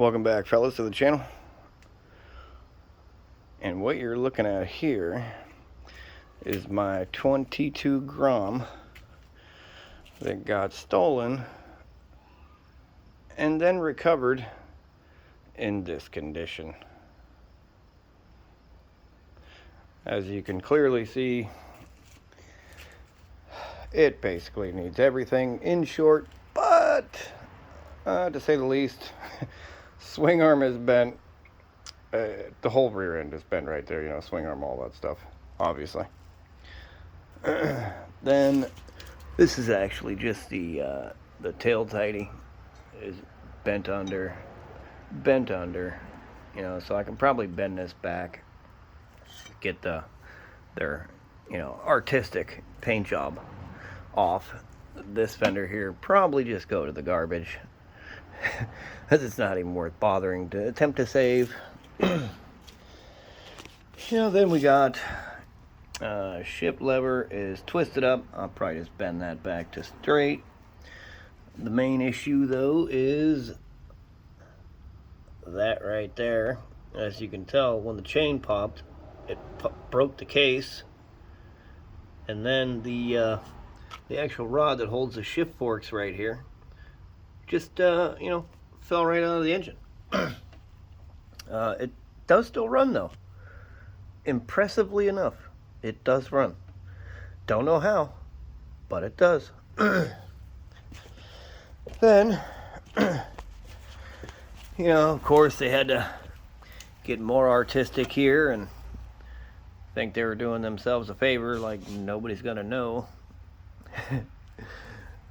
Welcome back, fellas, to the channel. And what you're looking at here is my 22 grom that got stolen and then recovered in this condition. As you can clearly see, it basically needs everything. In short, but to say the least, swing arm is bent. The whole rear end is bent right there, swing arm, all that stuff, obviously. Then this is actually just the tail tidy is bent under, so I can probably bend this back, get their artistic paint job off. This fender here probably just go to the garbage, because it's not even worth bothering to attempt to save. Then we got shift lever is twisted up. I'll probably just bend that back to straight. The main issue though is that right there. As you can tell, when the chain popped, it broke the case, and then the actual rod that holds the shift forks right here just fell right out of the engine. It does still run though. Impressively enough, it does run. Don't know how, but it does. Then, of course, they had to get more artistic here and think they were doing themselves a favor, like nobody's gonna know.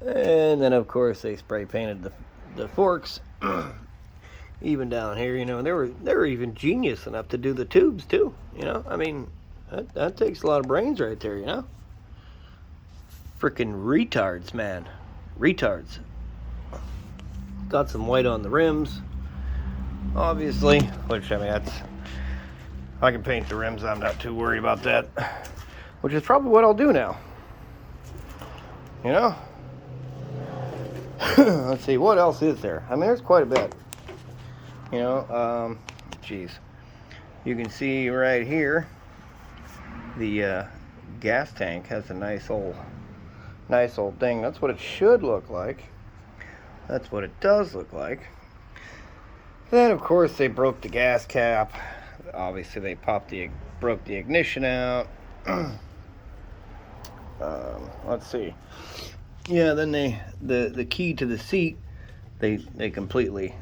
And then, of course, they spray painted the forks. Even down here, they were even genius enough to do the tubes too. I mean, that takes a lot of brains right there. Freaking retards, man, retards. Got some white on the rims, obviously. Which, I mean, I can paint the rims. I'm not too worried about that. Which is probably what I'll do now. Let's see, what else is there? I mean, there's quite a bit. Geez. You can see right here, the gas tank has a nice old thing. That's what it should look like. That's what it does look like. Then, of course, they broke the gas cap. Obviously, they broke the ignition out. Let's see. Yeah, then the key to the seat, they completely,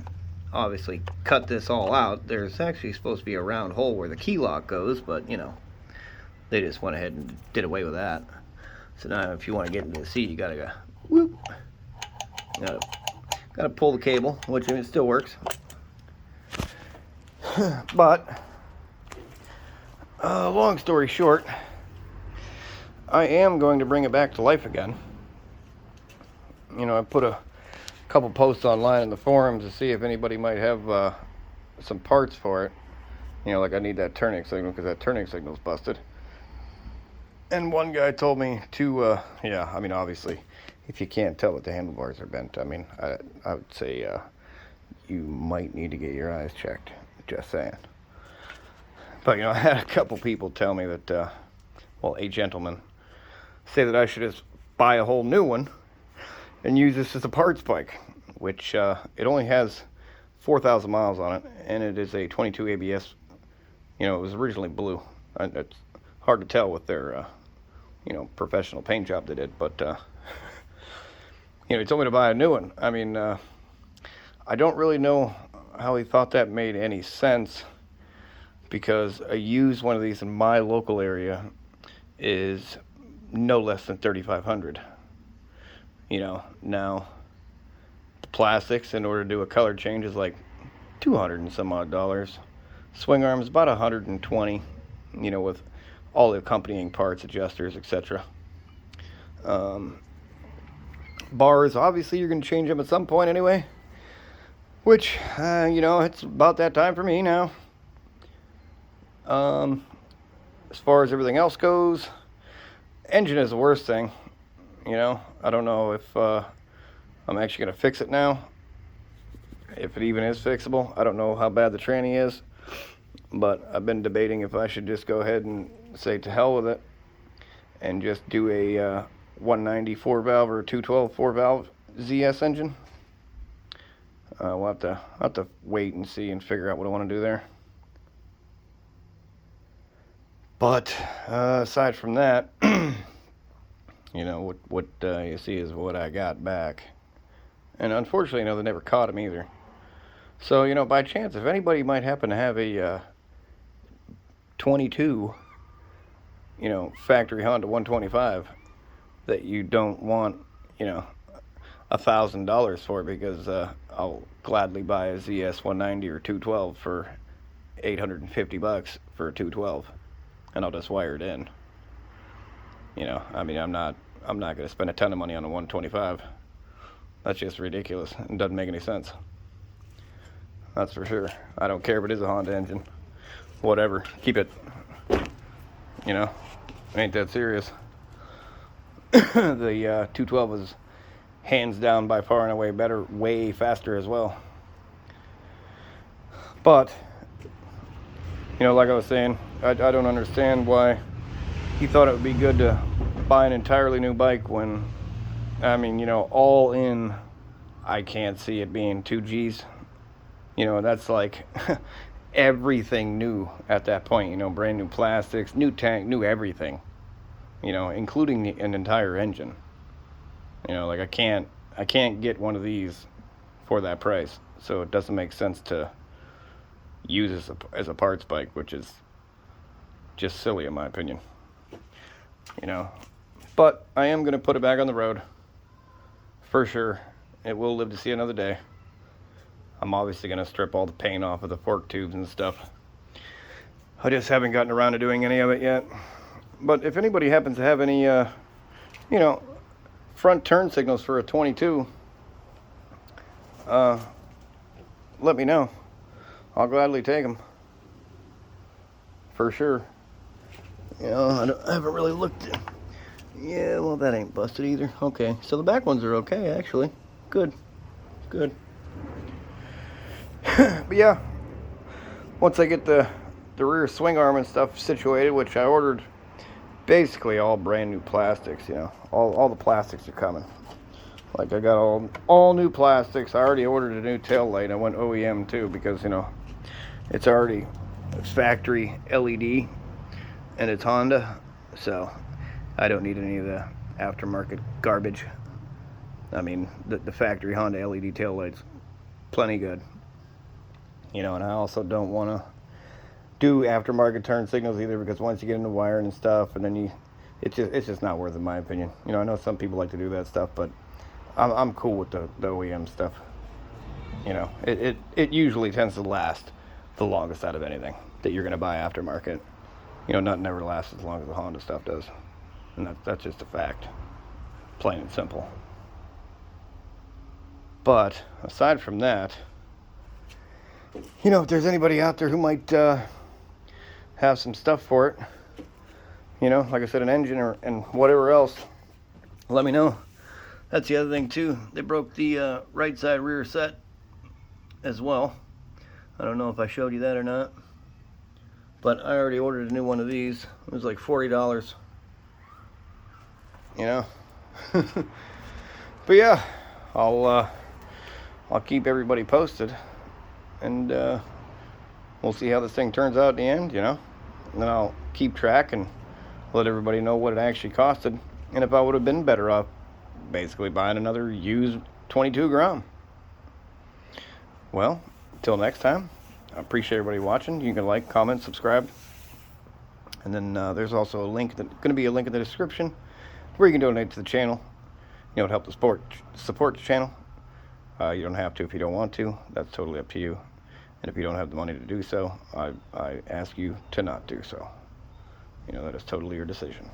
obviously, cut this all out. There's actually supposed to be a round hole where the key lock goes, but they just went ahead and did away with that. So now if you want to get into the seat, you gotta go whoop. Gotta pull the cable, which it still works. But long story short, I am going to bring it back to life again. I put a couple posts online in the forums to see if anybody might have some parts for it. Like I need that turning signal because that turning signal's busted. And one guy told me to, I mean, obviously, if you can't tell that the handlebars are bent, I mean, I would say you might need to get your eyes checked. Just saying. But, I had a couple people tell me that, a gentleman say that I should just buy a whole new one and use this as a parts bike, which it only has 4,000 miles on it, and it is a 22 ABS. It was originally blue. It's hard to tell with their, professional paint job they did, but, he told me to buy a new one. I mean, I don't really know how he thought that made any sense, because a used one of these in my local area is no less than $3,500. Now the plastics, in order to do a color change, is like $200 and some odd. Swing arm is about $120, with all the accompanying parts, adjusters, etc. Bars, obviously you're going to change them at some point anyway, which it's about that time for me now. As far as everything else goes, engine is the worst thing. I don't know if I'm actually going to fix it now. if it even is fixable. I don't know how bad the tranny is, but I've been debating if I should just go ahead and say to hell with it and just do a 190 4-valve or 212 4-valve ZS engine. We'll have to wait and see and figure out what I want to do there. But aside from that, you know, what you see is what I got back. And unfortunately, you know, they never caught him either. So, you know, by chance, if anybody might happen to have a 22, you know, factory Honda 125 that you don't want, you know, $1,000 for, because I'll gladly buy a ZS 190 or 212 for $850 for a 212, and I'll just wire it in. You know, I mean, I'm not going to spend a ton of money on a 125. That's just ridiculous. It doesn't make any sense. That's for sure. I don't care if it is a Honda engine. Whatever. Keep it. You know, ain't that serious. The 212 is hands down by far and away better, way faster as well. But, you know, like I was saying, I don't understand why he thought it would be good to buy an entirely new bike when, I mean, you know, all in, I can't see it being 2Gs. You know, that's like everything new at that point, you know, brand new plastics, new tank, new everything, you know, including an entire engine. You know, like I can't get one of these for that price, so it doesn't make sense to use as a parts bike, which is just silly in my opinion. You know, but I am going to put it back on the road for sure. It will live to see another day. I'm obviously going to strip all the paint off of the fork tubes and stuff. I just haven't gotten around to doing any of it yet. But if anybody happens to have any, you know, front turn signals for a 22, let me know. I'll gladly take them. For sure. You know, I haven't really looked. Yeah, well, that ain't busted either. Okay, so the back ones are okay, actually. Good. Good. But yeah, once I get the rear swing arm and stuff situated, which I ordered basically all brand new plastics, you know, all the plastics are coming. Like I got all new plastics. I already ordered a new tail light. I went OEM too, because, you know, it's already factory LED and it's Honda, so I don't need any of the aftermarket garbage. I mean, the factory Honda LED tail lights, plenty good. You know, and I also don't want to do aftermarket turn signals either, because once you get into wiring and stuff, and then it's just not worth it in my opinion. You know, I know some people like to do that stuff, but I'm cool with the OEM stuff. You know, it usually tends to last the longest out of anything that you're going to buy aftermarket. You know, nothing ever lasts as long as the Honda stuff does. And that's just a fact. Plain and simple. But aside from that, you know, if there's anybody out there who might have some stuff for it, you know, like I said, an engine and whatever else, let me know. That's the other thing too. They broke the right side rear set as well. I don't know if I showed you that or not, but I already ordered a new one of these. It was like $40. You know. But yeah, I'll keep everybody posted, and we'll see how this thing turns out at the end, you know. And then I'll keep track and let everybody know what it actually costed, and if I would have been better off basically buying another used 22 grom. Well, till next time, I appreciate everybody watching. You can like, comment, subscribe, and then there's also a link going to be a link in the description where you can donate to the channel. You know, to help the support the channel. You don't have to if you don't want to. That's totally up to you. And if you don't have the money to do so, I ask you to not do so. You know, that is totally your decision.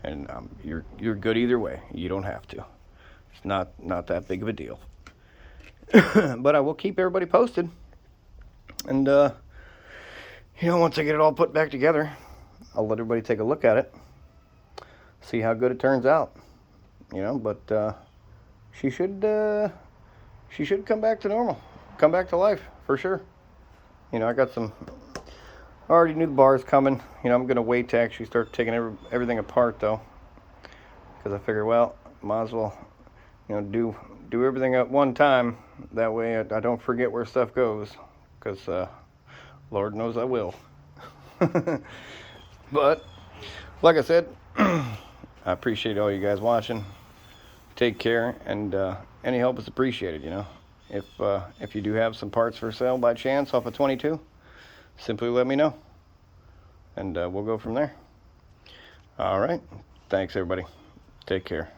And you're good either way. You don't have to. It's not that big of a deal. But I will keep everybody posted. And you know, once I get it all put back together, I'll let everybody take a look at it, see how good it turns out. You know, but she should come back to normal. come back to life for sure. You know, I got some. I already knew the bars coming. You know, I'm gonna wait to actually start taking everything apart though, because I figure, well, might as well, you know, do everything at one time. That way, I don't forget where stuff goes, because Lord knows I will. But like I said, I appreciate all you guys watching. Take care, and any help is appreciated. You know, if you do have some parts for sale by chance off a 22, simply let me know, and we'll go from there. All right, thanks everybody. Take care.